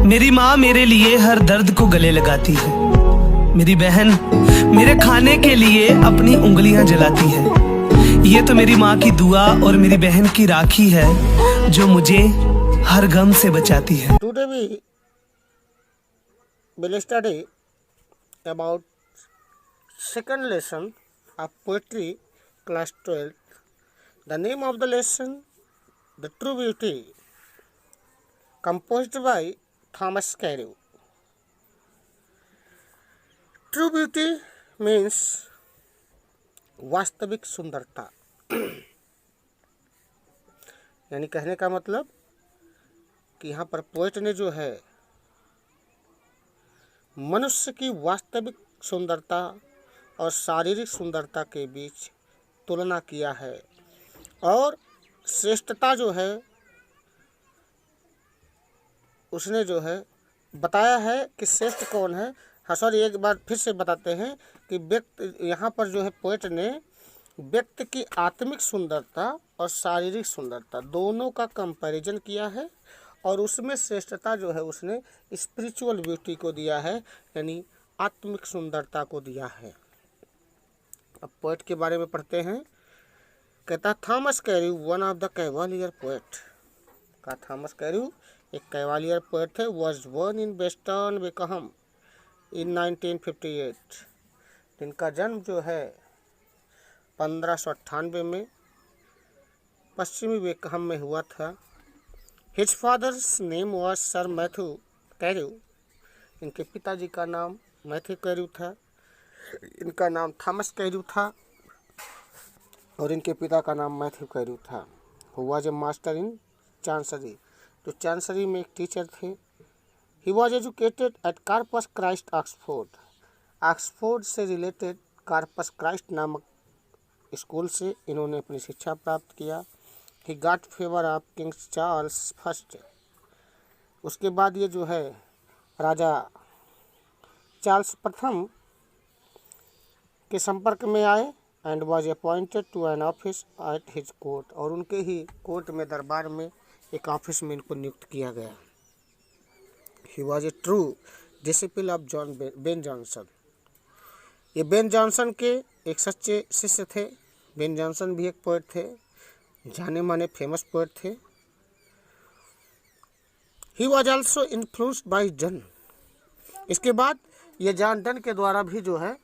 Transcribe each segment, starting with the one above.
मेरी माँ मेरे लिए हर दर्द को गले लगाती है। मेरी बहन मेरे खाने के लिए अपनी उंगलियां जलाती है। ये तो मेरी माँ की दुआ और मेरी बहन की राखी है जो मुझे हर गम से बचाती है। Today we will study about second lesson of poetry, class 12. The name of the lesson, The True Beauty, composed by Thomas Carew. True beauty means वास्तविक सुंदरता। यानी कहने का मतलब कि यहाँ पर पोएट ने जो है मनुष्य की वास्तविक सुंदरता और शारीरिक सुंदरता के बीच तुलना किया है और श्रेष्ठता जो है उसने जो है बताया है कि श्रेष्ठ कौन है। हाँ सॉरी, एक बार फिर से बताते हैं कि व्यक्ति यहाँ पर जो है पोएट ने व्यक्ति की आत्मिक सुंदरता और शारीरिक सुंदरता दोनों का कंपैरिजन किया है और उसमें श्रेष्ठता जो है उसने स्पिरिचुअल ब्यूटी को दिया है, यानी आत्मिक सुंदरता को दिया है। अब पोएट के बारे में पढ़ते हैं। कहता Thomas Carew one of the cavalier poet. का थॉमस कैर्यू एक कैवालियर पोएट थे। Was born in western Beckham in 1958। इनका जन्म जो है 1598 में पश्चिमी बेकहम में हुआ था। His father's name was sir Matthew कैर्यू। इनके पिताजी का नाम मैथ्यू कैर्यू था। इनका नाम थॉमस कैर्यू था और इनके पिता का नाम मैथ्यू कैर्यू था। Who was a master in chancery. तो चांसरी में एक टीचर थे। He was educated at Corpus Christi Oxford. Oxford से रिलेटेड कार्पस क्राइस्ट नामक स्कूल से इन्होंने अपनी शिक्षा प्राप्त किया। He got favour of King Charles first. उसके बाद ये जो है राजा चार्ल्स प्रथम के संपर्क में आए and was appointed to an office at his court. और उनके ही कोर्ट में दरबार में एक ऑफिस में इनको नियुक्त किया गया। He was a true disciple of Ben Jonson. ये बेन जॉनसन के एक सच्चे शिष्य थे। बेन जॉनसन भी एक पोएट थे, जाने माने फेमस पोएट थे। He was also influenced by done. इसके बाद ये जॉन डन के द्वारा भी जो है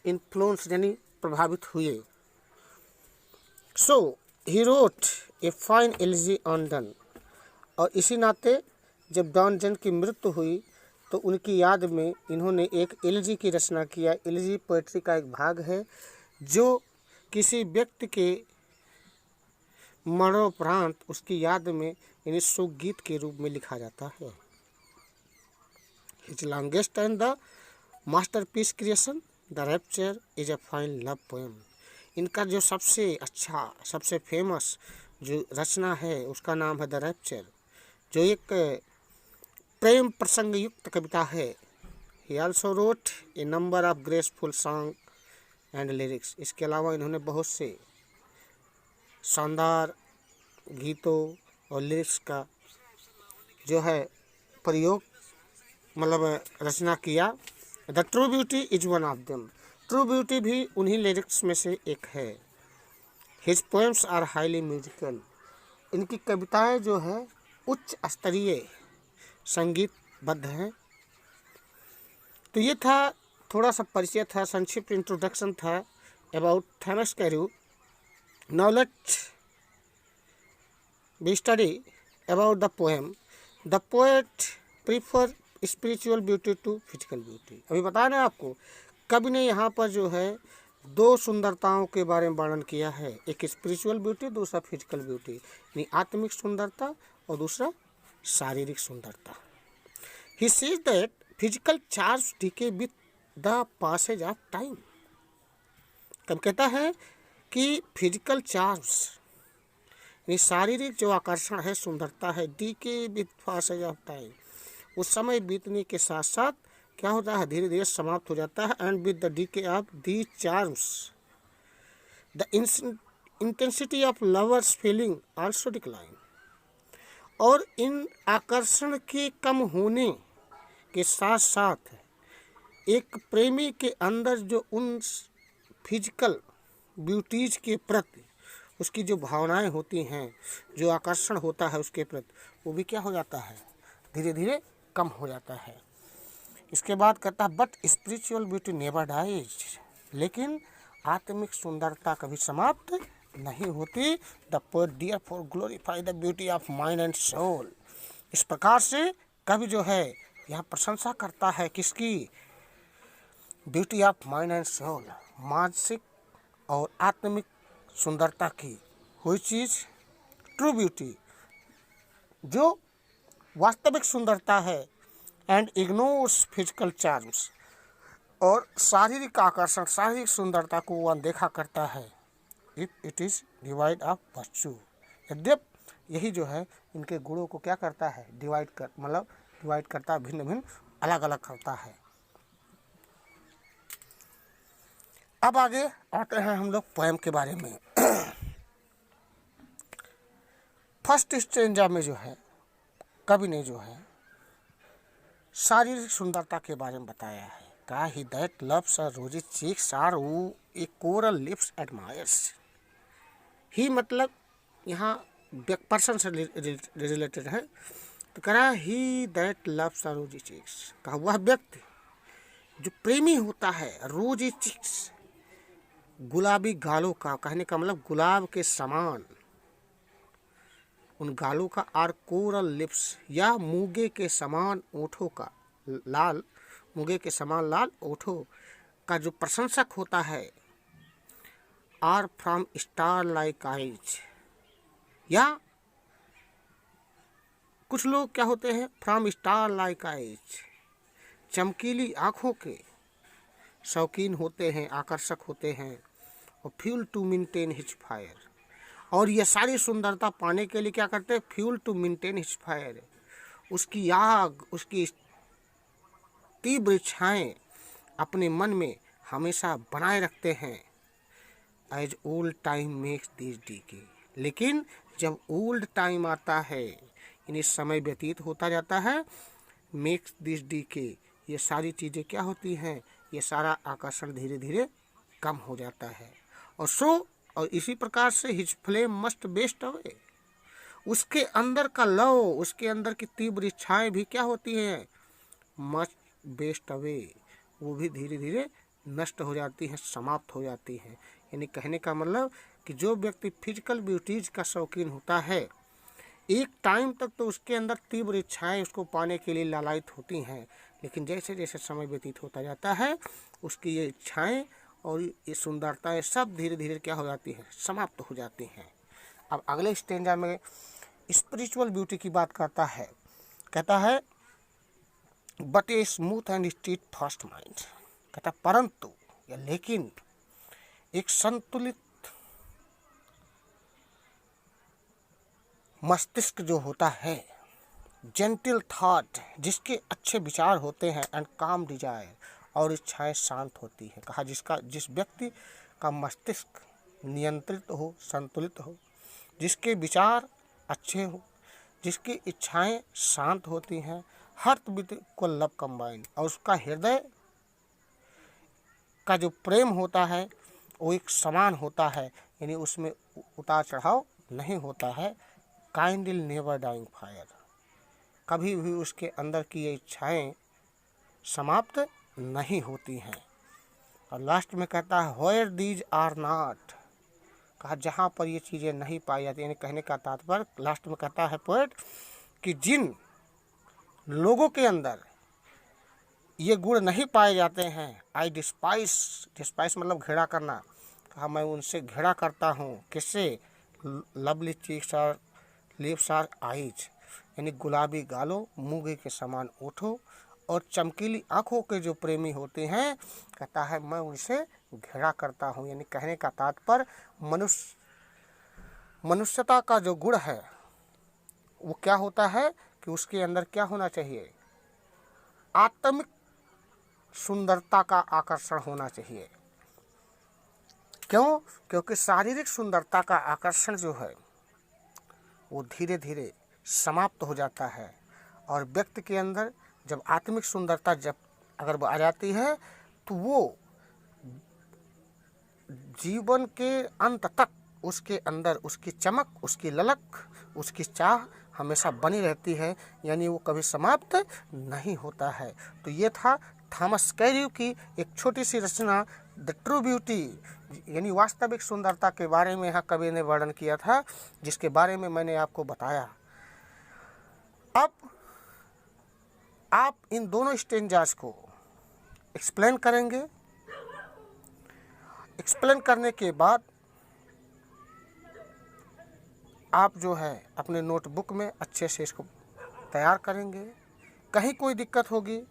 इन्फ्लुएंस यानी प्रभावित हुए। So he wrote a fine elegy on Donne. और इसी नाते जब जॉन डन की मृत्यु हुई तो उनकी याद में इन्होंने एक एलिजी की रचना किया। एलिजी पोएट्री का एक भाग है जो किसी व्यक्ति के मरणोपरांत उसकी याद में इन्हें शोक गीत के रूप में लिखा जाता है। His longest and the masterpiece creation the rapture is a fine love poem. इनका जो सबसे अच्छा सबसे फेमस जो रचना है उसका नाम है द रैप्चर, जो एक प्रेम प्रसंग युक्त कविता है। ही also wrote a number of graceful song and lyrics. इसके अलावा इन्होंने बहुत से शानदार गीतों और लिरिक्स का जो है प्रयोग मतलब रचना किया। The true beauty is one of them. True beauty भी उन्हीं लिरिक्स में से एक है। His poems are highly musical. इनकी कविताएं जो है उच्च स्तरीय संगीतबद्ध हैं। तो ये था थोड़ा सा परिचय था, संक्षिप्त इंट्रोडक्शन था about Thomas Carew. Now let's we study about the poem. The poet prefer spiritual beauty to physical beauty. अभी बताया ना आपको, कवि ने यहाँ पर जो है दो सुंदरताओं के बारे में वर्णन किया है। एक स्पिरिचुअल ब्यूटी, दूसरा फिजिकल ब्यूटी, यानी आत्मिक सुंदरता और दूसरा शारीरिक सुंदरता। He says that physical charm decay with the passage of time. कब कहता है कि फिजिकल चार्ज यानी शारीरिक जो आकर्षण है सुंदरता है decay with passage of time, उस समय बीतने के साथ साथ क्या होता है धीरे धीरे समाप्त हो जाता है। And with the DK of the charms the intensity of lovers feeling also decline. और इन आकर्षण के कम होने के साथ साथ एक प्रेमी के अंदर जो उन फिजिकल ब्यूटीज के प्रति उसकी जो भावनाएं होती हैं, जो आकर्षण होता है उसके प्रति, वो भी क्या हो जाता है, धीरे धीरे कम हो जाता है। इसके बाद कहता है but spiritual beauty never dies, लेकिन आत्मिक सुंदरता कभी समाप्त नहीं होती। The poet dear for glorify the beauty of mind and soul. इस प्रकार से कवि जो है यहाँ प्रशंसा करता है किसकी, beauty of mind and soul, मानसिक और आत्मिक सुंदरता की। हुई चीज़ ट्रू ब्यूटी, जो वास्तविक सुंदरता है, एंड इग्नोर्स फिजिकल चार्म्स, और शारीरिक आकर्षण, शारीरिक सुंदरता को वो अनदेखा करता है। If it is divide of virtue, यद्यप यही जो है इनके गुणों को क्या करता है, डिवाइड करता है, भिन्न भिन्न अलग अलग करता है। अब आगे आते हैं हम लोग पोएम के बारे में। फर्स्ट स्टेंजा में जो है कवि ने जो है शारीरिक सुंदरता के बारे में बताया है। कहा ही दैट लव्स अ रोजी चीक्स आर वो ए कोरल लिप्स एडमायर्स। ही मतलब यहाँ पर्सन से रिलेटेड है। तो कहा ही दैट लव्स अ रोजी चीक्स, कहा वह व्यक्ति जो प्रेमी होता है रोजी चीक्स, गुलाबी गालों का, कहने का मतलब गुलाब के समान उन गालों का, आर कोरल लिप्स या मूंगे के समान ओठों का, लाल मूंगे के समान लाल ओठों का जो प्रशंसक होता है, or from star like eyes, या कुछ लोग क्या होते हैं, फ्रॉम स्टार लाइक आइज, चमकीली आँखों के शौकीन होते हैं, आकर्षक होते हैं, और fuel to maintain his fire, और ये सारी सुंदरता पाने के लिए क्या करते हैं, fuel to maintain his fire, उसकी आग, उसकी तीव्र इच्छाएं अपने मन में हमेशा बनाए रखते हैं। As old time makes this decay, लेकिन जब ओल्ड टाइम आता है, यानी समय व्यतीत होता जाता है, मेक्स दिस डीके, ये सारी चीज़ें क्या होती हैं, ये सारा आकर्षण धीरे धीरे कम हो जाता है। और इसी प्रकार से his flame must waste away, उसके अंदर का लव, उसके अंदर की तीव्र इच्छाएं भी क्या होती हैं, मस्ट वेस्ट अवे, वो भी धीरे धीरे नष्ट हो जाती हैं, समाप्त हो जाती हैं। यानी कहने का मतलब कि जो व्यक्ति फिजिकल ब्यूटीज का शौकीन होता है, एक टाइम तक तो उसके अंदर तीव्र इच्छाएं उसको पाने के लिए लालायित होती हैं, लेकिन जैसे जैसे समय व्यतीत होता जाता है, उसकी ये इच्छाएं और ये सुंदरताएं सब धीरे धीरे क्या हो जाती हैं, समाप्त हो जाती हैं। अब अगले स्टेंजा में स्पिरिचुअल ब्यूटी की बात करता है। कहता है but a smooth and street fast mind, कहता परंतु या लेकिन एक संतुलित मस्तिष्क जो होता है, जेंटल थॉट, जिसके अच्छे विचार होते हैं, एंड काम डिजायर, और इच्छाएं शांत होती हैं। कहा जिस व्यक्ति का मस्तिष्क नियंत्रित हो, संतुलित हो, जिसके विचार अच्छे हो, जिसकी इच्छाएं शांत होती हैं, heart with equal love combined, और उसका हृदय का जो प्रेम होता है वो एक समान होता है, यानी उसमें उतार चढ़ाव नहीं होता है। Kind will never dying fire, कभी भी उसके अंदर की ये इच्छाएं समाप्त नहीं होती हैं। और लास्ट में कहता है वेयर दीज आर नॉट, कहा जहाँ पर ये चीज़ें नहीं पाई जाती, यानी कहने का तात्पर्य लास्ट में कहता है पोएट कि जिन लोगों के अंदर ये गुण नहीं पाए जाते हैं, आई डिस्पाइस मतलब घृणा करना, कहा मैं उनसे घृणा करता हूँ। किससे, लवली चीक्स और लिप्स आर आइज, यानी गुलाबी गालों, मूंगे के समान ओठों और चमकीली आँखों के जो प्रेमी होते हैं, कहता है मैं उनसे घृणा करता हूँ। यानी कहने का तात्पर्य मनुष्यता का जो गुण है वो क्या होता है कि उसके अंदर क्या होना चाहिए, आत्मिक सुंदरता का आकर्षण होना चाहिए। क्यों? क्योंकि शारीरिक सुंदरता का आकर्षण जो है वो धीरे धीरे समाप्त हो जाता है और व्यक्ति के अंदर जब आत्मिक सुंदरता जब अगर वो आ जाती है तो वो जीवन के अंत तक उसके अंदर उसकी चमक, उसकी ललक, उसकी चाह हमेशा बनी रहती है, यानी वो कभी समाप्त नहीं होता है। तो ये था थॉमस कैर्यू की एक छोटी सी रचना द ट्रू ब्यूटी, यानी वास्तविक सुंदरता के बारे में यहाँ कवि ने वर्णन किया था, जिसके बारे में मैंने आपको बताया। अब आप इन दोनों स्टेंजास को एक्सप्लेन करेंगे। एक्सप्लेन करने के बाद आप जो है अपने नोटबुक में अच्छे से इसको तैयार करेंगे। कहीं कोई दिक्कत होगी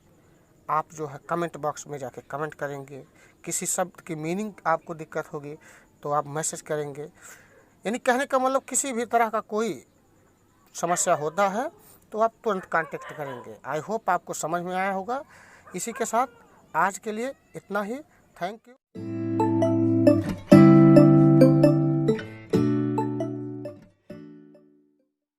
आप जो है कमेंट बॉक्स में जाके कमेंट करेंगे। किसी शब्द की मीनिंग आपको दिक्कत होगी तो आप मैसेज करेंगे। यानी कहने का मतलब किसी भी तरह का कोई समस्या होता है तो आप तुरंत कांटेक्ट करेंगे। आई होप आपको समझ में आया होगा। इसी के साथ आज के लिए इतना ही। Thank you.